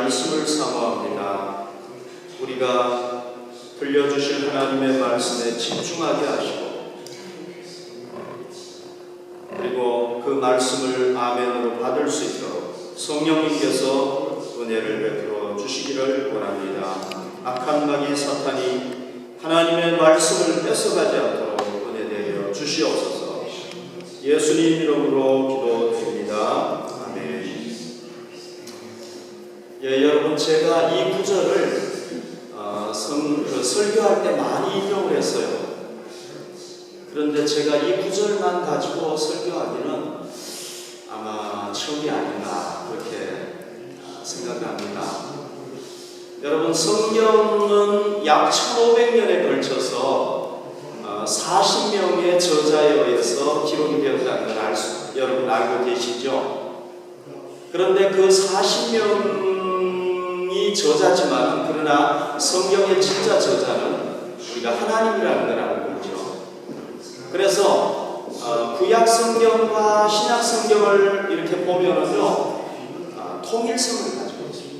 말씀을 사모합니다. 우리가 들려주실 하나님의 말씀에 집중하게 하시고 그리고 그 말씀을 아멘으로 받을 수 있도록 성령님께서 은혜를 베풀어 주시기를 원합니다. 악한 마귀 사탄이 하나님의 말씀을 뺏어가지 않도록 은혜 되어 주시옵소서. 예수님 이름으로 기도드립니다. 아멘. 여러분, 제가 이 구절을 설교할 때 많이 인용을 했어요. 그런데 제가 이 구절만 가지고 설교하기는 아마 처음이 아닌가 그렇게 생각합니다. 여러분, 성경은 약 1500년에 걸쳐서 40명의 저자에 의해서 기록이 되었다는 걸 여러분 알고 계시죠? 그런데 그 40명이 저자지만 그러나 성경의 진짜 저자는 우리가 하나님이라는 걸 알고 있죠. 그래서 구약 성경과 신약 성경을 이렇게 보면은요, 통일성을 가지고 있습니다.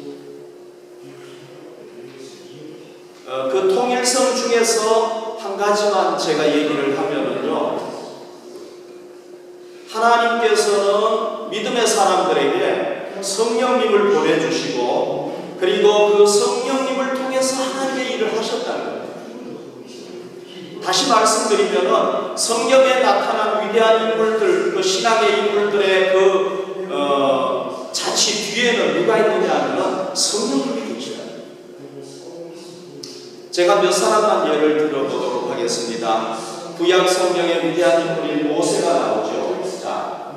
그 통일성 중에서 한 가지만 제가 얘기를 하면은요, 하나님께서는 믿음의 사람들에게 성령님을 보내주시고 그리고 그 성령님을 통해서 하나님의 일을 하셨다는 거예요. 다시 말씀드리면은 성경에 나타난 위대한 인물들, 그 신앙의 인물들의 자칫 뒤에는 누가 있느냐 하면 성령님이 계시다. 제가 몇 사람만 예를 들어보도록 하겠습니다. 구약 성경의 위대한 인물인 모세가 나오죠. 자,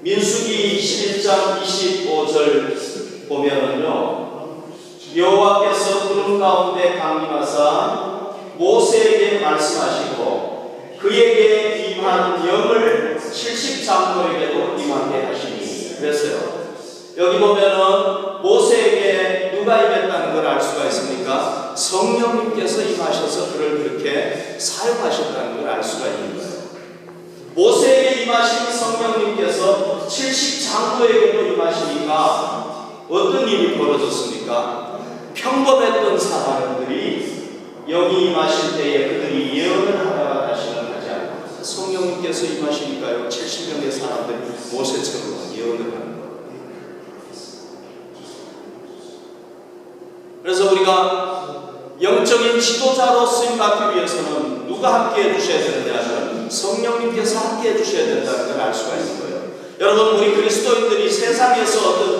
민수기 11장 25절 보면은요, 여호와께서 구름 가운데 강림하사 모세에게 말씀하시고 그에게 임한 영을 70장로에게도 임하게 하시니 그랬어요. 여기 보면은 모세에게 누가 임했다는 걸 알 수가 있습니까? 성령님께서 임하셔서 그를 그렇게 사용하셨다는 걸 알 수가 있는 거예요. 모세에게 임하신 성령님께서 70장로에게도 임하시니까 어떤 일이 벌어졌습니까? 평범했던 사람들이 여기 임하실 때에 그들이 예언을 하다가 다시는 하지 않고 성령님께서 임하시니까요, 70명의 사람들이 모세처럼 예언을 하는 거예요. 그래서 우리가 영적인 지도자로 쓰임받기 위해서는 누가 함께 해주셔야 되느냐면 성령님께서 함께 해주셔야 된다는 걸 알 수가 있는 거예요. 여러분, 우리 그리스도인들이 세상에서 어떤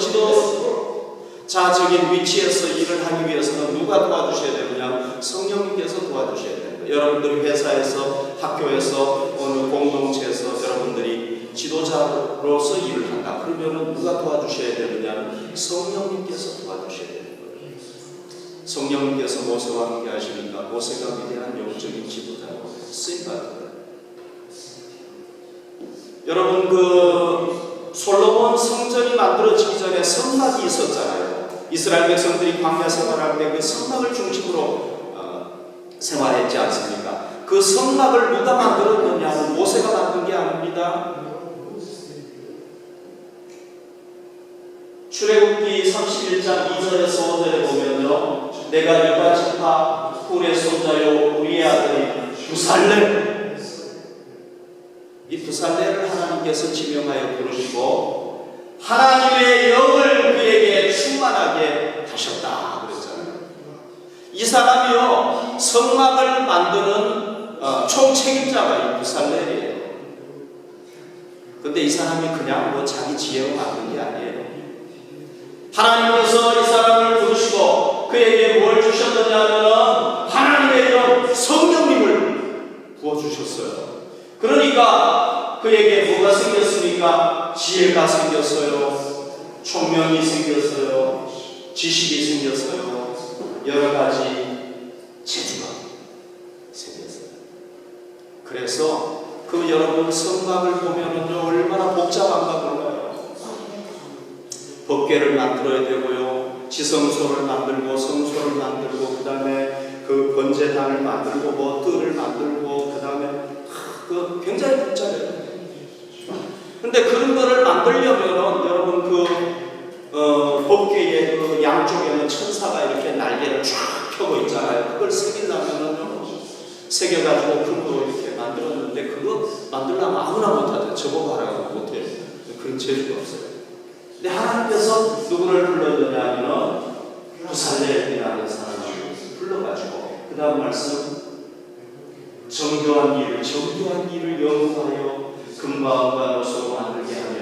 지도자적인 위치에서 일을 하기 위해서는 누가 도와주셔야 되느냐? 성령님께서 도와주셔야 됩니다. 여러분들이 회사에서, 학교에서, 어느 공동체에서 여러분들이 지도자로서 일을 한다. 그러면 누가 도와주셔야 되느냐? 성령님께서 도와주셔야 됩니다. 성령님께서 모세와 함께 하시니까 모세가 위대한 영적인 지도자로 쓰임받은 거예요. 여러분, 그 솔로몬 성전이 만들어지기 전에 성막이 있었잖아요. 이스라엘 백성들이 광야 생활할 때 그 성막을 중심으로 생활했지 않습니까? 그 성막을 누가 만들었느냐는 모세가 만든 게 아닙니다. 출애굽기 31장 2절에서 5절에 보면요, 내가 유다 지파 훌의 손자요 우리의 아들이 부살레, 이 부살레를 하나님께서 지명하여 부르시고 하나님의 영을 그에게 충만하게 하셨다 그랬잖아요. 이 사람이요, 성막을 만드는 총책임자가 이 부살레예요. 근데 이 사람이 그냥 뭐 자기 지혜로 만든 게 아니에요. 하나님께서 이 사람을 부르시고 그에게 뭘 주셨느냐면 하나님의 영 성령님을 부어주셨어요. 그러니까 그에게 뭐가 생겼습니까? 지혜가 생겼어요. 총명이 생겼어요. 지식이 생겼어요. 여러 가지 재주가 생겼어요. 그래서 그 여러분 성막을 보면은요, 얼마나 복잡한가 몰라요. 법궤를 만들어야 되고요, 지성소를 만들고 성소를 만들고 그 다음에 그 번제단을 만들고 뭐 뜰을 만들고 그 다음에 그 굉장히 복잡해요. 근데 그런 거를 만들려면 여러분 그 법궤의 그 양쪽에는 천사가 이렇게 날개를 쫙 펴고 있잖아요. 그걸 새기려면은 새겨가지고 금으로 이렇게 만들었는데 그거 만들려면 아무나 못하죠. 저보고 하라고 못해요. 그런 재주가 없어요. 근데 하나님께서 누구를 불렀느냐 하면 부살렐이라는 사람을 불러가지고 그 다음 말씀 정교한 일을 연구하여 금방과 노소로 만들게 하며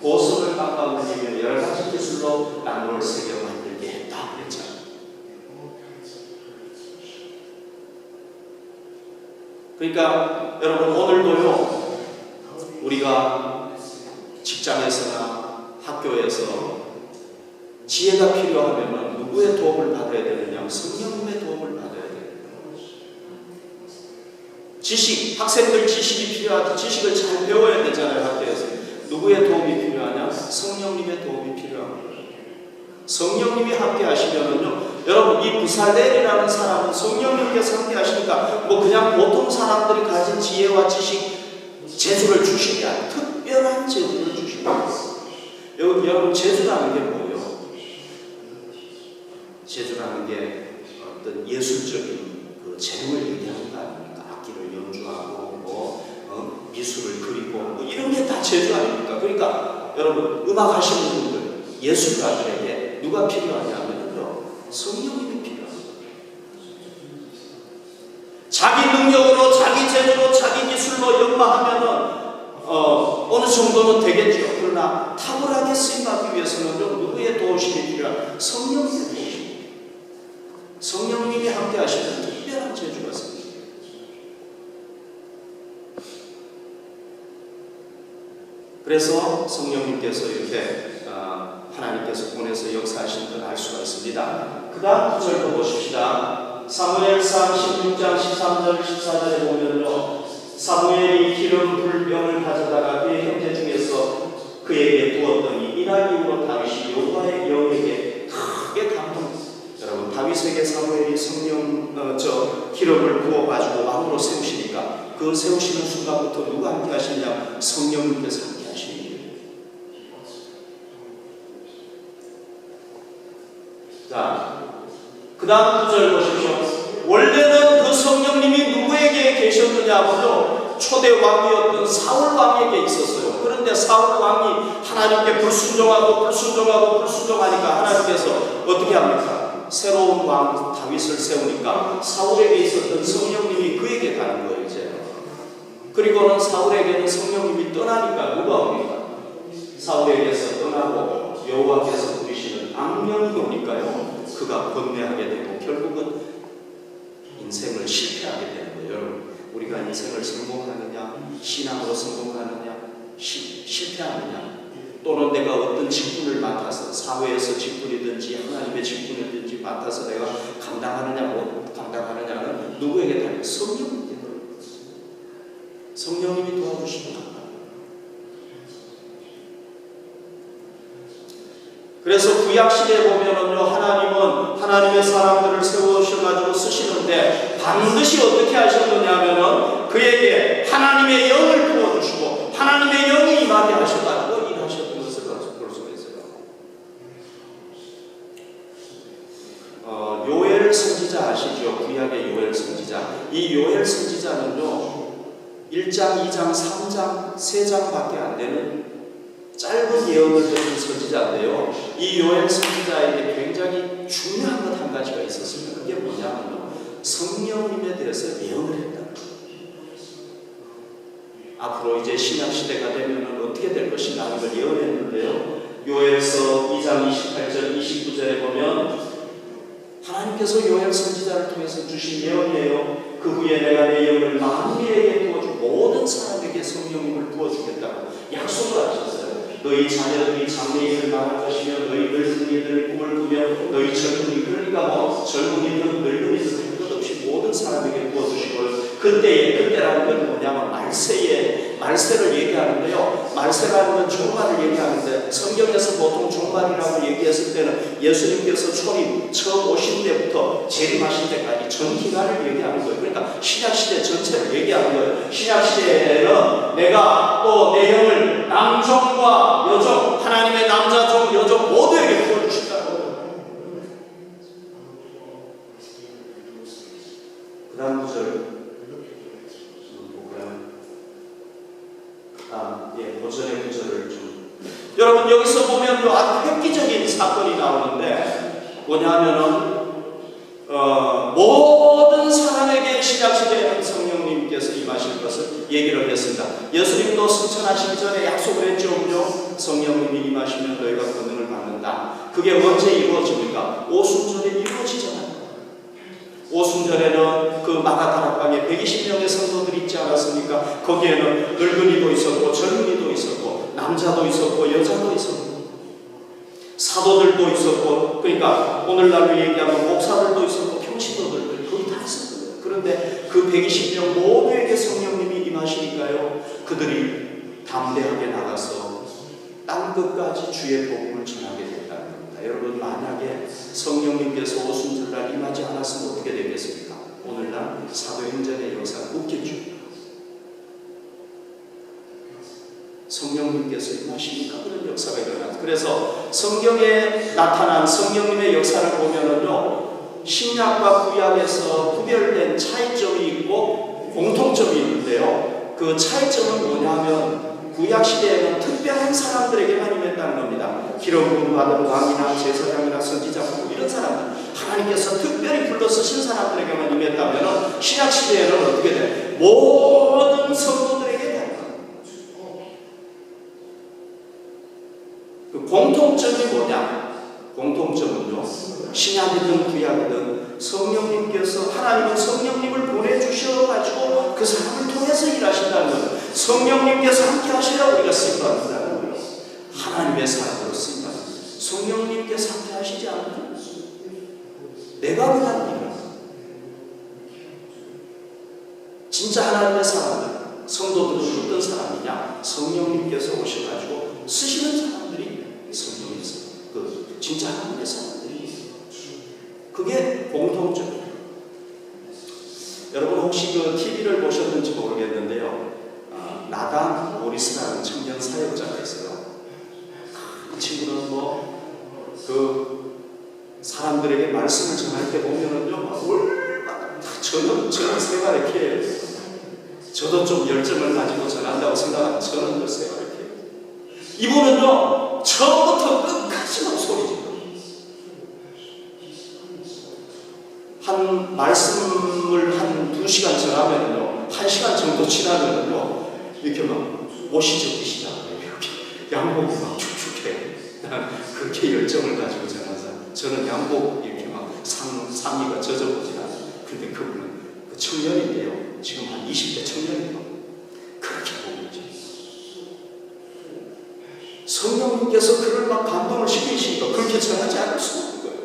보석을 깎아 올리며 여러 가지 기술로 나무를 새겨 만들게 했다 그랬잖아요. 그러니까 여러분 오늘도요 우리가 직장에서나 학교에서 지혜가 필요하면 누구의 도움을 받아야 되느냐? 성령님의 도움을 받아야 돼요. 지식, 학생들 지식이 필요하죠. 지식을 잘 배워야 되잖아요. 학교에서. 누구의 도움이 필요하냐? 성령님의 도움이 필요합니다. 성령님이 함께 하시면은요 여러분 이 부살렐이라는 사람은 성령님께서 함께 하시니까 뭐 그냥 보통 사람들이 가진 지혜와 지식, 재주를 주시는 게 아니라 특별한 재주를 주시는 거예요. 여러분 재주라는 게 뭐예요? 재주라는 게 어떤 예술적인 그 재능을 얘기하는 거 아닙니까? 악기를 연주하고 미술을 그리고 뭐 이런 게 다 재주 아닙니까? 그러니까 여러분 음악 하시는 분들 예술가들에게 누가 필요하냐면요 성령님이 필요합니다. 자기 능력으로 자기 재주로 자기 기술로 연마하면은 어느 정도는 되겠죠. 그러나 탁월하게 쓰임받기 위해서는 누구의 도우심이 필요한 성령님의 도우심. 성령님이 함께 하시는 특별한 재주가 있습니다. 그래서 성령님께서 이렇게 하나님께서 보내서 역사하신 걸 알 수가 있습니다. 그 다음 구절도 보십시다. 사무엘상 16장 13절 14절에 보면요 사무엘이 기름 불병을 가져다가 그의 형제 중에서 그에게 부었더니 이날 이후로 다윗이 여호와의 영에게 크게 감동했습니다. 여러분 다윗에게 사무엘이 기름을 부어가지고 왕으로 세우시니까 그 세우시는 순간부터 누가 함께 하시냐? 성령님께서 함께 하시는 거예요. 자, 그 다음 구절 보십시오. 원래는 그 성령님이 누구에게 계셨느냐고요? 초대 왕이었던 사울 왕에게 있었어요. 그런데 사울 왕이 하나님께 불순종하니까 하나님께서 어떻게 합니까? 새로운 왕 다윗을 세우니까 사울에게 있었던 성령님이 그에게 가는 거예요. 이제 그리고는 사울에게는 성령님이 떠나니까 누가 옵니까? 사울에게서 떠나고 여호와께서 부리시는 악령이 오니까요 그가 번뇌하게 되고 결국은 인생을 실패하게 되는 거예요. 여러분 우리가 인생을 성공하느냐 신앙으로 성공하느냐 실패하느냐 또는 내가 어떤 직분을 맡아서 사회에서 직분이든지 하나님의 직분이든지 맡아서 내가 감당하느냐 못 감당하느냐는 누구에게 달려? 성령님이 도와주십니다. 그래서 구약시대에 보면은요 하나님은 하나님의 사람들을 세우셔가지고 쓰시는데 반드시 어떻게 하셨느냐면은 그에게 하나님의 영을 부어주시고 하나님의 영이 임하게 하셔가지고 일하셨던 것을 볼 수가 있어요. 요엘 선지자 아시죠? 구약의 요엘 선지자. 이 요엘 선지자는요 1장, 2장, 3장, 3장밖에 안 되는 짧은 예언을 해준 선지자인데요. 이 요엘 선지자에게 굉장히 중요한 것 한 가지가 있었습니다. 그게 뭐냐면요 성령님에 대해서 예언을 했다. 앞으로 이제 신약시대가 되면 어떻게 될 것인가 하는 걸 예언했는데요. 요엘서 2장 28절 29절에 보면 하나님께서 요엘 선지자를 통해서 주신 예언이에요. 그 후에 내가 내 영을 만민에게 부어주고 모든 사람에게 성령님을 부어주겠다고 약속을 하셨어요. 너희 자녀들이 장래일을 말할 것이며 너희 늙은이들 꿈을 꾸며 너희 젊은이 그러니까 뭐 젊은이든 늙은이든 할 것 없이 모든 사람에게 부어주시고 그때라는 건 뭐냐면 말세를 얘기하는데요. 말세라는 건 종말을 얘기하는데 성경에서 보통 종말이라고 얘기했을 때는 예수님께서 처음 오신 때부터 재림하신 때까지 전 기간을 얘기하는 거예요. 그러니까 신약시대 전체를 얘기하는 거예요. 신약시대에는 내가 또 내 영을 남종과 여종 하나님의 남자종 여종 모두에게 보면은 아주 획기적인 사건이 나오는데 뭐냐면은 모든 사람에게 신약시대에는 성령님께서 임하실 것을 얘기를 했습니다. 예수님도 승천하시기 전에 약속을 했죠. 성령님이 임하시면 너희가 권능을 받는다. 그게 언제 이루어집니까? 오순절에 이루어지잖아요. 오순절에는 그 마가다락방에 120명의 성도들이 있지 않았습니까? 거기에는 늙은이도 있었고 젊은이도 있었고 남자도 있었고 여자도 있었고 사도들도 있었고, 그러니까 오늘날로 얘기하면 목사들도 있었고 평신도들 거기 다 있었거든요. 그런데 그 120명 모두에게 성령님이 임하시니까요, 그들이 담대하게 나가서 땅 끝까지 주의 복음을 전하게 됐다는 겁니다. 여러분, 만약에 성령님께서 오순절날 임하지 않았으면 어떻게 되겠습니까? 오늘날 사도행전의 역사가 웃겠죠. 성령님께서 임하시니까 그런 역사가 일어났다. 그래서 성경에 나타난 성령님의 역사를 보면은요, 신약과 구약에서 구별된 차이점이 있고 공통점이 있는데요. 그 차이점은 뭐냐면 구약 시대에는 특별한 사람들에게만 임했다는 겁니다. 기름 부음 받은 왕이나 제사장이나 선지자 이런 사람들, 하나님께서 특별히 불러 쓰신 사람들에게만 임했다면 신약 시대에는 어떻게 돼? 모든 성도들에게 그 공통점이 뭐냐? 공통점은요, 신약이든 구약이든 성령님께서, 하나님은 성령님을 보내주셔가지고 그 사람을 통해서 일하신다는 거예요. 성령님께서 함께 하시라 우리가 쓰임받는다는 거예요. 하나님의 사람으로 쓰임받는 거예요. 성령님께서 함께 하시지 않으면 내가 그냥 일을, 진짜 하나님의 사람들, 성도들은 어떤 사람이냐? 성령님께서 오셔가지고 쓰시는 사람들이 성령이세요. 그 진짜 하나님의 사람들이, 그게 공통점이에요. 여러분 혹시 그 TV를 보셨는지 모르겠는데요, 나단 모리스라는 청년 사역자가 있어요. 그 친구는 그 사람들에게 말씀을 전할 때 보면은요, 얼마나 저는 생활의 피해예요. 저도 좀 열정을 가지고 전한다고 생각하면 저는 글쎄요, 이렇게. 이분은요, 처음부터 끝까지 막 소리 지르고, 한 말씀을 한 2시간 전하면은요, 1시간 정도 지나면은요, 이렇게 막 옷이 젖기 시작해요. 이렇게 양복이 막 축축해요. 그렇게 열정을 가지고 전한 사람. 저는 양복 이렇게 막 상의가 젖어보진 않아요. 근데 그분은 그 청년인데요, 지금 한 20대 청년이에요. 그렇게 보고 있죠. 성령님께서 그를 막 감동을 시키시니까 그렇게 전하지 않을 수 없는 거예요.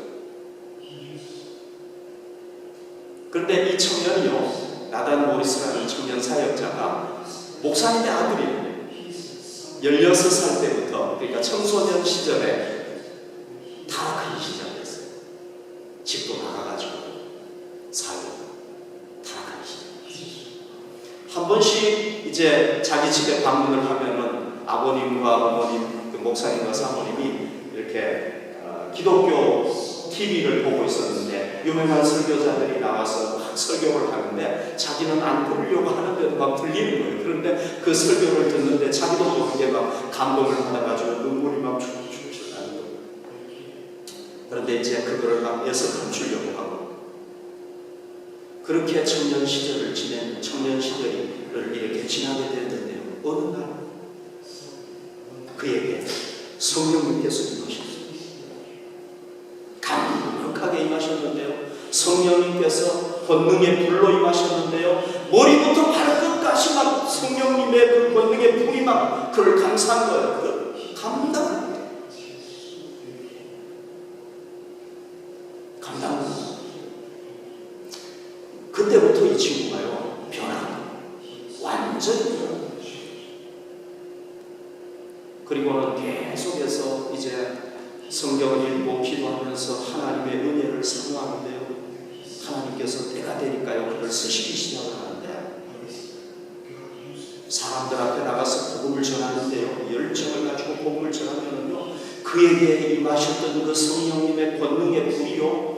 그런데 이 청년이요, 나단 모리스라는 청년 사역자가 목사님의 아들이에요. 16살 때부터, 그러니까 청소년 시절에 타락하기 시작했어요. 집도 나가가지고 살고 타락하기 시작했어요. 한 번씩 이제 자기 집에 방문을 하면은 아버님과 어머님, 그 목사님과 사모님이 이렇게 기독교 TV를 보고 있었는데 유명한 설교자들이 나와서 막 설교를 하는데 자기는 안 들으려고 하는데도 막 들리는 거예요. 그런데 그 설교를 듣는데 자기도 모르게 막 감동을 받아가지고 눈물이 막 출출 나는 거예요. 그런데 이제 그거를 막 애써 감추려고 하고, 그렇게 청년 시절을 지낸, 청년 시절을 이렇게 지나게 되는데요, 어느 날 그에게 성령님께서 임하셨어요. 강력하게 임하셨는데요, 성령님께서 권능의 불로 임하셨는데요, 머리부터 발끝까지 막 성령님의 그 권능의 불이 막 그를 감싼 거예요. 그 감당 그때부터 이 친구가요, 변합니다. 완전히 변합니다. 그리고는 계속해서 이제 성경을 읽고 기도하면서 하나님의 은혜를 사모하는데요, 하나님께서 때가 되니까요, 그를 쓰시기 시작을 하는데, 사람들 앞에 나가서 복음을 전하는데요, 열정을 가지고 복음을 전하면요, 그에게 임하셨던 그 성령님의 권능의 불이요,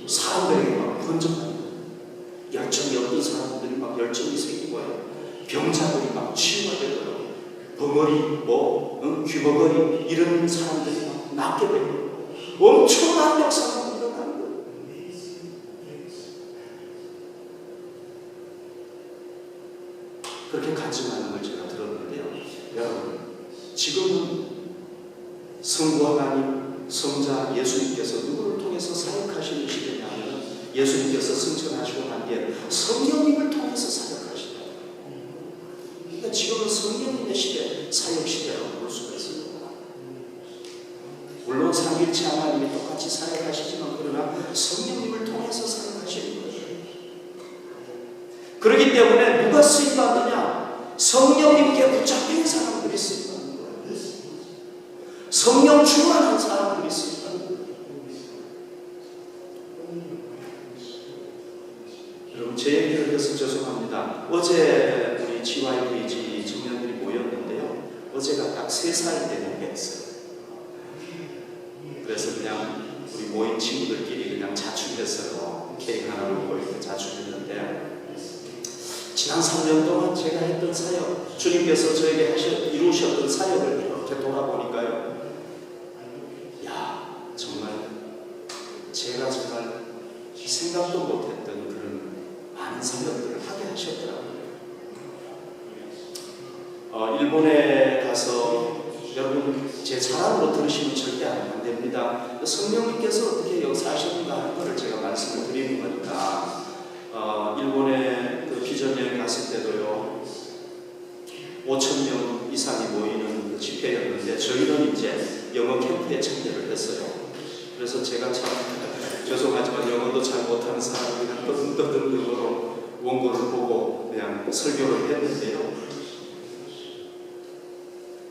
사람들에게 막 번져갑니다. 열정이 없는 사람들이 막 열정이 생기고요, 병자들이 막 치유가 되고요, 벙어리, 귀머거리 이런 사람들이 막 낫게 되고 엄청난 역사가 일어나는 거예요. 그렇게 간증하는 걸 제가 들었는데요. 여러분, 지금은 성부 하나님, 성자 예수님께서 누구를 통해서 사역하시는 시대냐면 예수님께서 승천하시고 난 뒤에 성령님을 통해서 사역하시다. 그러니까 지금은 성령님의 시대, 사역 시대라고 볼 수가 있습니다. 물론 삼위일체 하나님이 똑같이 사역하시지만 그러나 성령님을 통해서 사역하시는 거예요. 그렇기 때문에 누가 쓰임받느냐? 성령님께 붙잡힌 사람들이 쓰임받는 거예요. 성령 충만한 사람들이 쓰임받는 거예요. 여러분, 제 얘기를 해서 죄송합니다. 어제 우리 GYPG 청년들이 모였는데요. 어제가 딱 3살 되는 해였어요. 그래서 그냥 우리 모인 친구들끼리 그냥 자축했어요. 케이크 하나 먹고 이렇게 자축했는데, 지난 3년 동안 제가 했던 사역, 주님께서 저에게 이루셨던 사역을 이렇게 돌아보니까요, 야, 정말 제가 정말 생각도 못했던 그런 많은 사역들을 하게 하셨더라고요. 일본에 가서 여러분 제 자랑으로 들으시면 절대 안 됩니다. 성령님께서 어떻게 역사하셨는가 하는 것을 제가 말씀을 드리는 거니까. 일본에 그 비전여행 갔을 때도요, 5,000명 이상이 모이는 그 집회였는데 저희는 이제 영어 캠프에 참여를 했어요. 그래서 제가 참 죄송하지만 영어도 잘 못하는 사람이 그냥 떠듬떠듬 영어로 원고를 보고 그냥 설교를 했는데요.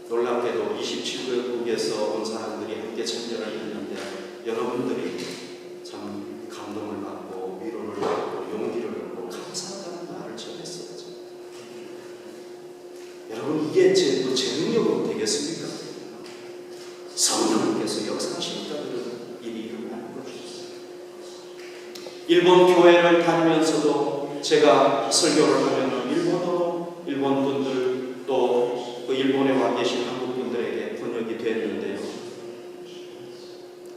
놀랍게도 27개국에서 온 사람들이 함께 참여를 했는데 여러분들이 참 감동을 받고 위로를 받고 용기를 얻고 감사하다는 말을 전했어요. 여러분, 이게 제 능력으로 되겠습니까? 성령님께서 역사하시니까 그런 일이 일어나는 거죠. 일본 교회를 다니면서도 제가 설교를 하면 일본어로 일본 분들 또 그 일본에 와 계신 한국 분들에게 번역이 됐는데요.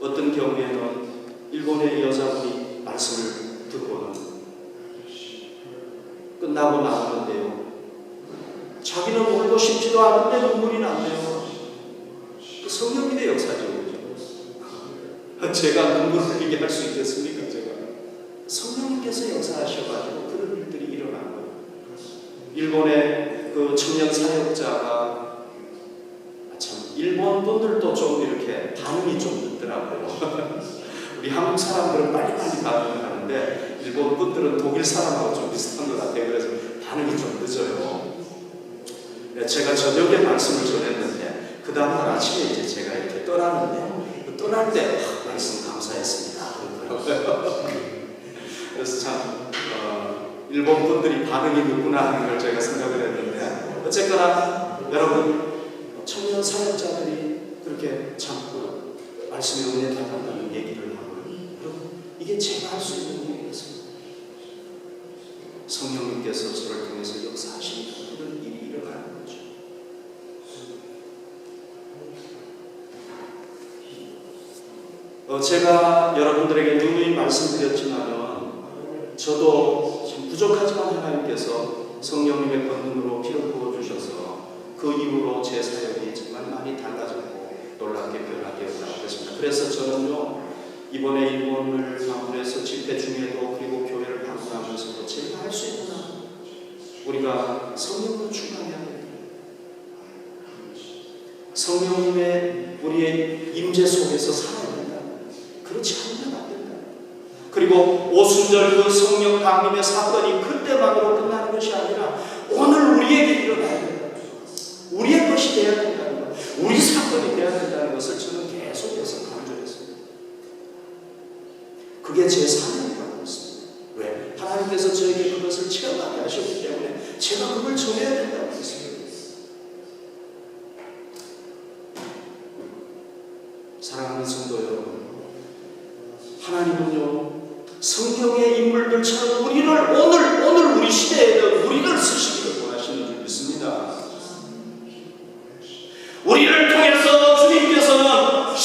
어떤 경우에는 일본의 여자분이 말씀을 듣고는 끝나고 나오는데요, 자기는 울고 싶지도 않은데 눈물이 나네요. 그 성령님의 역사죠. 제가 눈물 흘리게 할 수 있겠습니까? 제가 성령님께서 역사하셔가지고 그런 일들이 일어난 거예요. 일본의 그 청년 사역자가 참 일본 분들도 좀 이렇게 반응이 좀 늦더라고요. 우리 한국 사람들은 빨리빨리 반응을 하는데 일본 분들은 독일 사람하고 좀 비슷한 것 같아요. 그래서 반응이 좀 늦어요. 제가 저녁에 말씀을 전했는데 그 다음날 아침에 이제 제가 이렇게 떠나는데 떠날 때 말씀 감사했습니다. 그래서 참 일본 분들이 반응이 늦구나 하는 걸 제가 생각을 했는데 어쨌거나 여러분, 청년 사역자들이 그렇게 참 말씀의 은혜 받았다는 얘기를 하고 이게 제가 할 수 있는 일이겠습니다. 성령님께서 저를 통해서 역사하시니까 그런 일이 일어나는 거죠. 제가 여러분들에게 누누이 말씀드렸지만 저도 지금 부족하지만 하나님께서 성령님의 권능으로 피를 부어주셔서 그 이후로 제 사역이 정말 많이 달라졌고 놀랍게 변화되었다고 했습니다. 그래서 저는요, 이번에 일본을 방문해서 집회 중에도 그리고 교회를 방문하면서도 제가 할 수 있는 한 우리가 성령으로 충만해야 됩니다. 성령님의 우리의 임재 속에서 살아야 된다. 그렇지 않으면 안 된다. 그리고 오순절 그 성령 강림의 사건이 그때만으로 끝나는 것이 아니라 오늘 우리에게 일어나야 된다. 우리의 것이 되어야 된다는 것, 우리 사건이 되어야 된다는 것을 저는 계속해서 강조했습니다. 그게 제 사명이라고 했습니다. 왜? 하나님께서 저에게 그것을 체험하게 하셨기 때문에 제가 그걸 전해야 된다고 했습니다. 사랑하는 성도 여러분, 하나님은요, 성경의 인물들처럼 오늘 우리 시대에는 우리를 쓰시기를 원하시는 줄 믿습니다. 우리를 통해서 주님께서는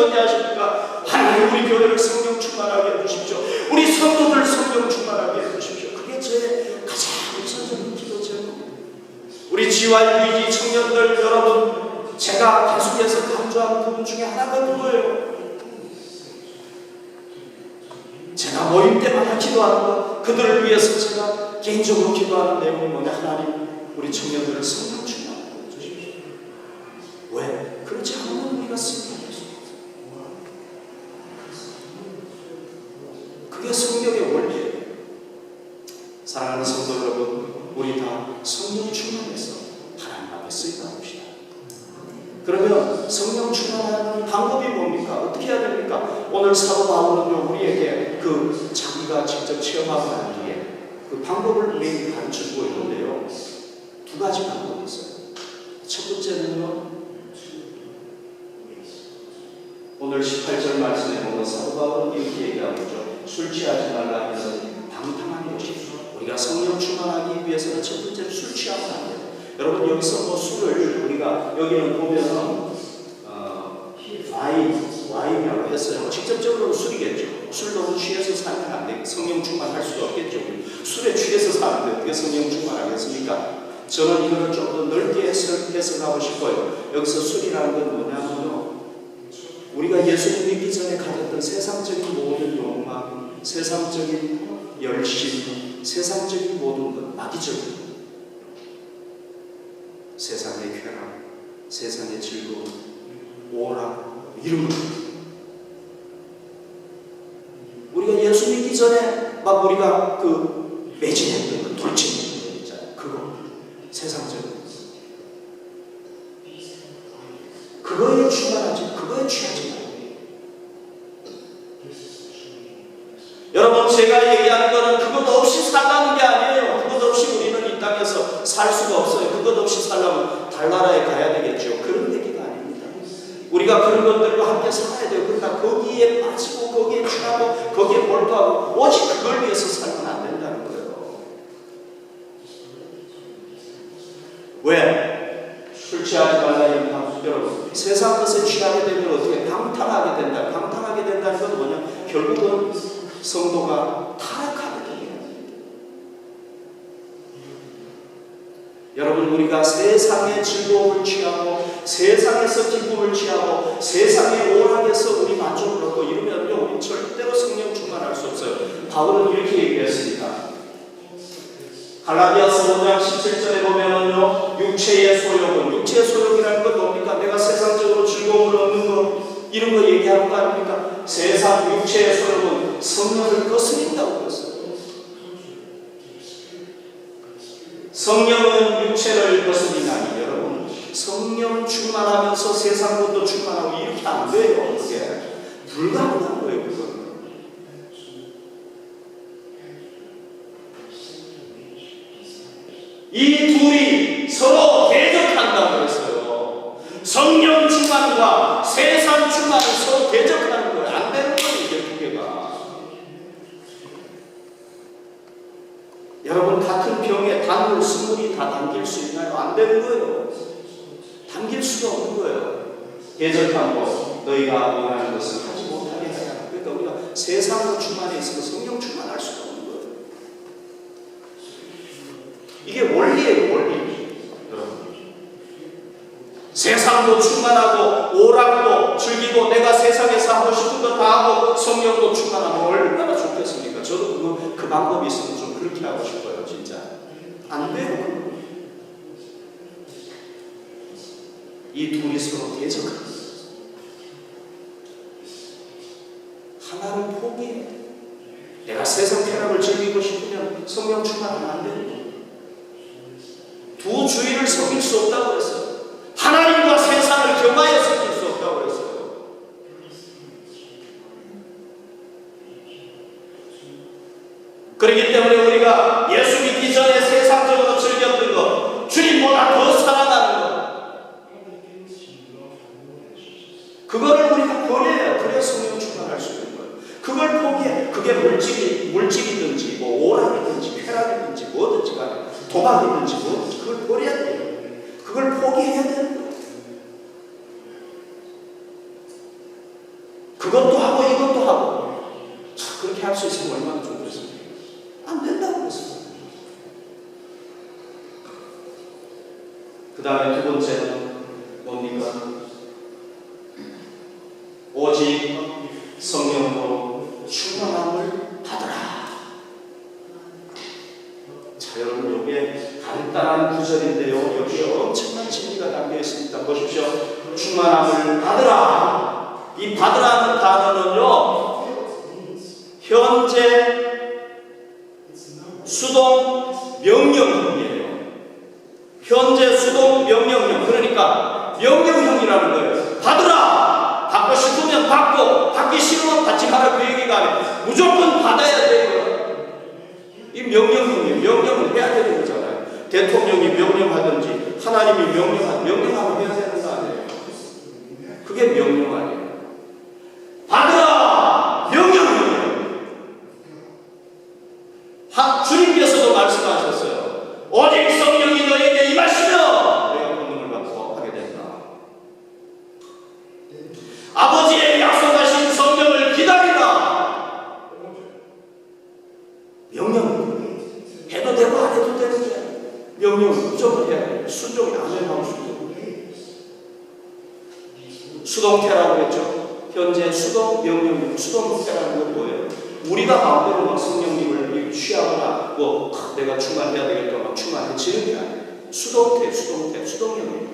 어디 하십니까? 하나님 우리 교회를 성령 충만하게 해주십시오. 우리 성도들 성령 충만하게 해주십시오. 그게 저의 가장 우선적인 기도 제목입니다. 우리 GYG 청년들 여러분, 제가 계속해서 강조하는 부분 중에 하나가 그거예요. 제가 모임 때마다 기도하는 것, 그들을 위해서 제가 개인적으로 기도하는 내용은 뭐냐? 하나님 우리 청년들을 성령 충만하게 해주십시오. 왜? 그렇지 않으면 우리가 승리할 수 없어요. 그게 성령의 원리예요. 사랑하는 성도 여러분, 우리 다 성령 충만해서 하나님 앞에 쓰임받읍시다. 그러면 성령 충만하는 방법이 뭡니까? 어떻게 해야 됩니까? 오늘 사도 바울은요 우리에게 그 자기가 직접 체험하고 난 뒤에 그 방법을 우리에게 가르쳐주고 있는데요, 두 가지 방법이 있어요. 첫 번째는요, 오늘 18절 말씀에 보면 사도 바울은 이렇게 얘기하고 있죠. 술 취하지 말라 해서 방탕한 것이, 우리가 성령 충만하기 위해서는 첫 번째로 술 취하면 안 돼요. 여러분 여기서 뭐 술을 우리가 여기는 보면은 와인이라고 했어요. 직접적으로 술이겠죠. 술 너무 취해서 살면 안 돼. 성령 충만할 수가 없겠죠. 술에 취해서 사는데 어떻게 성령 충만하겠습니까? 저는 이거를 좀 더 넓게 해석하고 싶어요. 여기서 술이라는 건 뭐냐면요, 우리가 예수님 믿기 전에 가졌던 세상적인 모든 욕망, 세상적인 열심, 세상적인 모든 것, 마귀적인 세상의 쾌락, 세상의 즐거움, 오락, 이런 것. 우리가 예수 믿기 전에 막 우리가 그 매진했던 그 돌진했던 거 있잖아요. 그거 세상적인 그거에 충만하지, 그거에 취하지 말고. 여러분 제가 얘기하는 거는 그것 없이 살라는 게 아니에요. 그것 없이 우리는 이 땅에서 살 수가 없어요. 그것 없이 살려면 달나라에 가야 되겠죠. 그런 얘기가 아닙니다. 우리가 그런 것들과 함께 살아야 돼요. 그러나 거기에 빠지고 거기에 취하고 거기에 몰두하고 오직 그걸 위해서 살면 안 된다는 거예요. 왜? 술 취하지 말라. 여러분 세상 것에 취하게 되면 어떻게 방탕하게 된다. 방탕하게 된다는 건 뭐냐? 결국은 성도가 타락하게 됩니다. 여러분 우리가 세상의 즐거움을 취하고 세상에서 기쁨을 취하고 세상의 오락에서 우리 만족을 얻고 이러면요 우리 절대로 성령 충만할 수 없어요. 바울은 이렇게 얘기했습니다. 갈라디아서 5장 17절에 보면은요, 육체의 소욕은, 육체의 소욕이라는 건 뭡니까? 내가 세상적으로 즐거움을 얻는 거, 이런 거 얘기하는 거 아닙니까? 세상 육체의 소욕은 성령을 거스린다고 그랬어요. 성령은 육체를 거스리나니, 여러분 성령 충만하면서 세상 것도 충만하고 이렇게 안 돼요. 그게 불가능한 거예요. 그건. 이 둘이 서로 대적한다고 했어요. 성령 충만과 세상 충만은 서로 대적하는 거예요. 안 되는 거예요, 이게 두 개가. 여러분 같은 병에 단물, 스물이 다 담길 수 있나요? 안 되는 거예요. 담길 수가 없는 거예요. 대적하고 너희가 원하는 것을 하지 못하게 해야. 그러니까 우리가 세상으로 충만해 있으면 성령 충만할 수가 없는 거예요. 이게 원리예요, 원리. 여러분 세상도 충만하고 오락도 즐기고 내가 세상에서 하고 싶은 거 다 하고 성령도 충만하면 얼마나 좋겠습니까? 저도 그 방법이 있으면 좀 그렇게 하고 싶어요. 진짜 안 돼요. 이 둘이 서로 대적하는 하나를 포기해. 내가 세상 쾌락을 즐기고 싶으면 성령 충만하면 안 되는 거예요. 두 주의를 섬길 수 없다고 했어요. 하나님과 세상을 겸하여 섬길 수 없다고 했어요. 그렇기 때문에 우리가 예수 믿기 전에 세상적으로 즐겼던 것, 주님보다 더 사랑하는 것, 그거를 우리가 버려야 그래야 성령 충만할 수 있는 거예요. 그걸 포기해. 그게 물질이든지 뭐 오락이든지 쾌락이든지 뭐든지 간에 도박이든지 뭐든지 그걸 버려야 돼요. 그걸 포기해야 되는 거예요. 있으면 얼마나 좋겠어요. 안 된다고 그랬어요. 그 다음에 두 번째는 뭡니까? 오직 성령으로 충만함을 받으라. 자, 여러분, 여기에 간단한 구절인데요, 여기에 엄청난 진리가 담겨 있습니다. 보십시오. 충만함을 받으라. 이 받으라는 단어는요, 현재 수동 명령형이에요. 현재 수동 명령형. 그러니까 명령형이라는 거예요. 받으라. 받고 싶으면 받고, 받기 싫으면 받지 마라. 그 얘기가 아니에요. 무조건 받아야 돼요. 이 명령형이에요. 명령을 해야 되는 거잖아요. 대통령이 명령하든지 하나님이 명령하면 해야 되는 거 아니에요. 그게 명령 아니에요. 받으라. 명령형이에요. 주님께서도 말씀하셨어요. 오직 성령이 너에게 임하시면 내가 권능을 받고 하게 된다. 아버지의 약속하신 성령을 기다리라. 명령. 해도 되고 안 해도 되는데 명령 무조건 해야 돼요. 순종이 안 되면 순종. 수동태라고 했죠. 현재 수동 명령. 수동태라는 건 뭐예요? 우리가 마음대로 막 성령님을 취하거나 내가 충만해야 되겠다 막 충만해지는 게 아니에요. 수동태, 수동형이에요.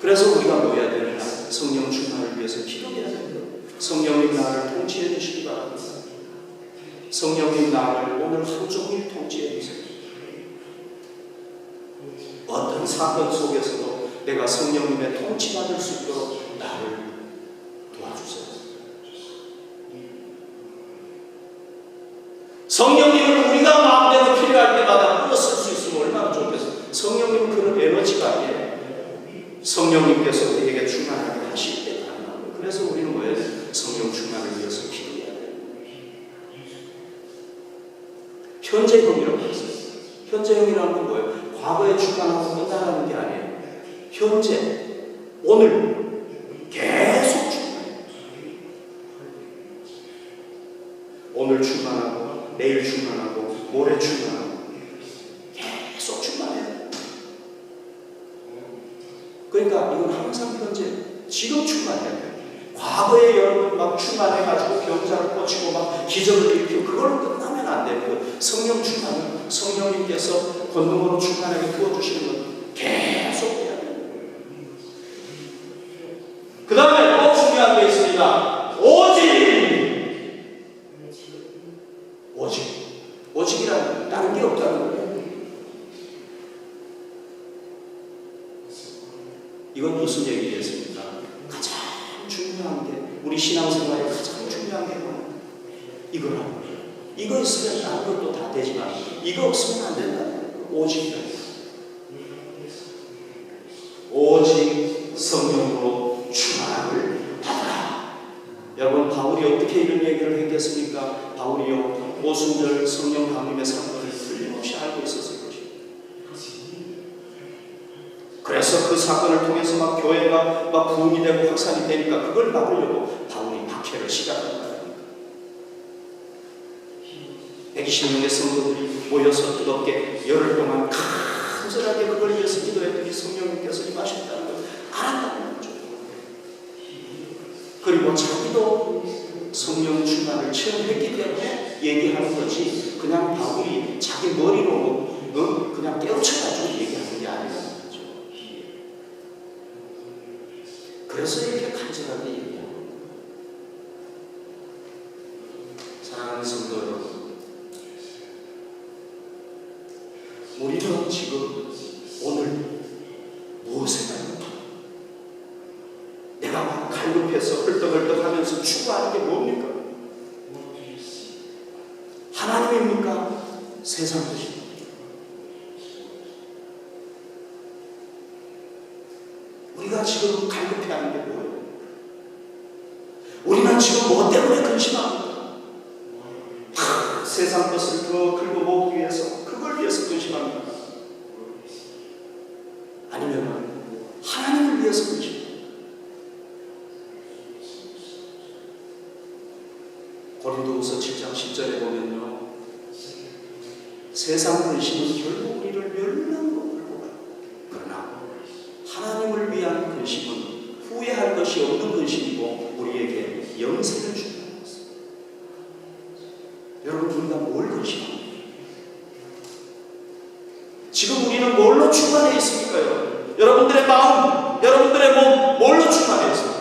그래서 우리가 뭐 해야 되느냐? 성령 충만을 위해서 기도해야 됩니다. 성령님 나를 통치해 주시기 바랍니다. 성령님 나를 오늘 하루 종일 통치해 주세요. 어떤 사건 속에서도 내가 성령님의 통치받을 수 있도록 나를 도와주세요. 성령님을 우리가 마음대로 필요할 때마다 끌어쓸 수 있으면 얼마나 좋겠어요. 성령님은 그런 에너지가 아니에요. 성령님께서 우리에게 충만하게 하실 때 가능한 거예요. 그래서 우리는 뭐예요? 성령 충만을 위해서 기도해야 돼요. 현재형이라고 했어요. 현재형이라는 건 뭐예요? 과거에 충만하고 끝나가는 게 아니에요. 현재, 오늘 계속 충만해요. 오늘 충만하고 내일 충만하고 모레 충만하고 계속 충만해요. 그러니까 이건 항상 현재 지금 충만해야 돼요. 과거에 여러분 막 충만해가지고 병자를 고치고 막 기적을 일으키고 그걸로 끝나면 안 돼요. 성령 충만은 성령님께서 권능으로 충만하게 부어주시는 건 계속 해야 돼요. 그 다음에 또 중요한 게 있습니다. 오직이라는 다른 게 없다는 거예요. 이건 무슨 얘기겠습니까? 가장 중요한 게 우리 신앙생활에 가장 중요한 게 뭐예요? 이거라는 거예요. 이거 있으면 다른 것도 다 되지만 이거 없으면 안 된다는 거예요. 오직이라는 거예요. 오직 성령으로 충만함을 받아라. 여러분, 바울이 어떻게 이런 얘기를 했겠습니까? 바울이요, 오순절 성령 강림의 사건을 틀림없이 알고 있었을 것입니다. 그래서 그 사건을 통해서 막 교회가 막 부흥이 되고 확산이 되니까 그걸 막으려고 바울이 박해를 시작한 거예요. 120명의 성도들이 모여서 뜨겁게 열흘 동안 간절하게 그걸 위해서 기도했더니 성령님께서 임하셨다는 걸 알았다는 거죠. 그리고 자기도 성령 충만을 체험했기 때문에 얘기하는 거지, 그냥 바울이 자기 머리로 그냥 깨우쳐가지고 얘기하는 게 아니라는 거죠. 그래서 이렇게 간절하게 얘기하는 거예요. 사랑하는 성도 여러분, 우리는 지금 오늘 무엇에 갈급합니까? 내가 막 갈급해서 헐떡헐떡하면서 추구하는 게 뭡니까? 하나님입니까? 세상 것입니까? 우리가 지금 갈급해하는 게 뭐예요? 우리는 지금 뭐 때문에 근심합니까? 세상 것을 더 긁어모으기 위해서, 그걸 위해서 근심합니까? 아니면 하나님을 위해서 근심합니까? 고린도 고린도후서 7장 10절에 보면요, 세상 근심은 결국 우리를 멸망으로 끌고 가요. 그러나 하나님을 위한 근심은 후회할 것이 없는 근심이고 우리에게 영생을 준다는 것입니다. 여러분, 우리가 뭘 근심합니까? 지금 우리는 뭘로 충만해 있습니까요? 여러분들의 마음, 여러분들의 몸, 뭘로 충만해 있습니까?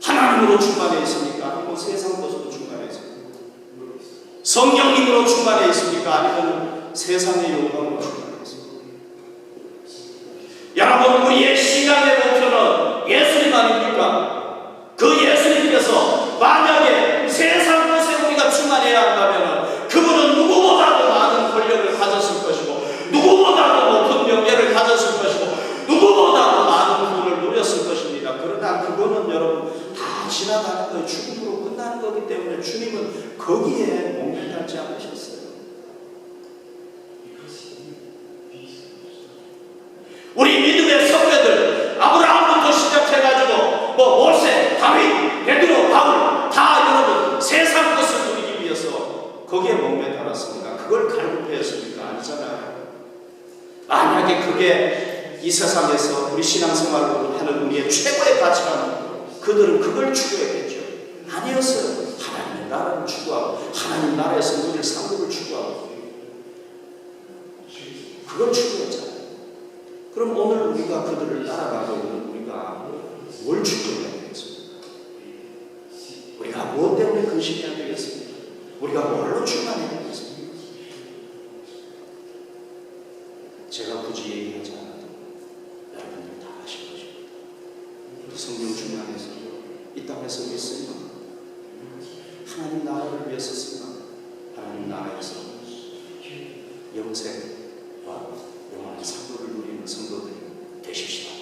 하나님으로 충만해 있습니까? 아니면 세상 것으로 충만해 있습니까? 성령님으로 충만해 있습니까? 아니면 세상의 영광으로 충만해 있습니까? 여러분, 우리의 신앙의 목표는 예수님 아닙니까? 그 예수님께서 만약에 세상 것에 우리가 충만해야 한다면 그분은 누구보다도 많은 권력을 가졌을 것이고, 누구보다도 높은 명예를 가졌을 것이고, 누구보다도 많은 부를 누렸을 것입니다. 그러나 그거는 여러분 다 지나가는 거예요. 죽음으로 끝나는 거기 때문에 주님은 거기에 목매달지 않으셨어요. 우리 믿음의 선배들, 아브라함부터 시작해가지고 모세, 다윗, 베드로, 바울 다 여러분 세상 것을 누리기 위해서 거기에 목매달았습니까? 그걸 갈급해했습니까? 아니잖아요. 만약에 그게 이 세상에서 우리 신앙생활로 하는 우리의 최고의 가치라면 그들은 그걸 추구했겠죠. 아니었어요. 하나님의 나라를 추구하고 하나님 나라에서 누릴 상급을 추구하고 그걸 추구했잖아요. 그럼 오늘 우리가 그들을 따라가고 있는 우리가 뭘 추구해야 되겠습니까? 우리가 무엇 때문에 근심해야 되겠습니까? 우리가 뭘로 충만해야 되겠습니까? 제가 굳이 얘기하지 않아도 여러분들 다 아실 것입니다. 성령 충만해서 이 땅에서 우리 쓰면 하나님 나라를 위해서 쓰면 하나님 나라에서 영생과 영원한 상급을 누리는 성도들이 되십시다.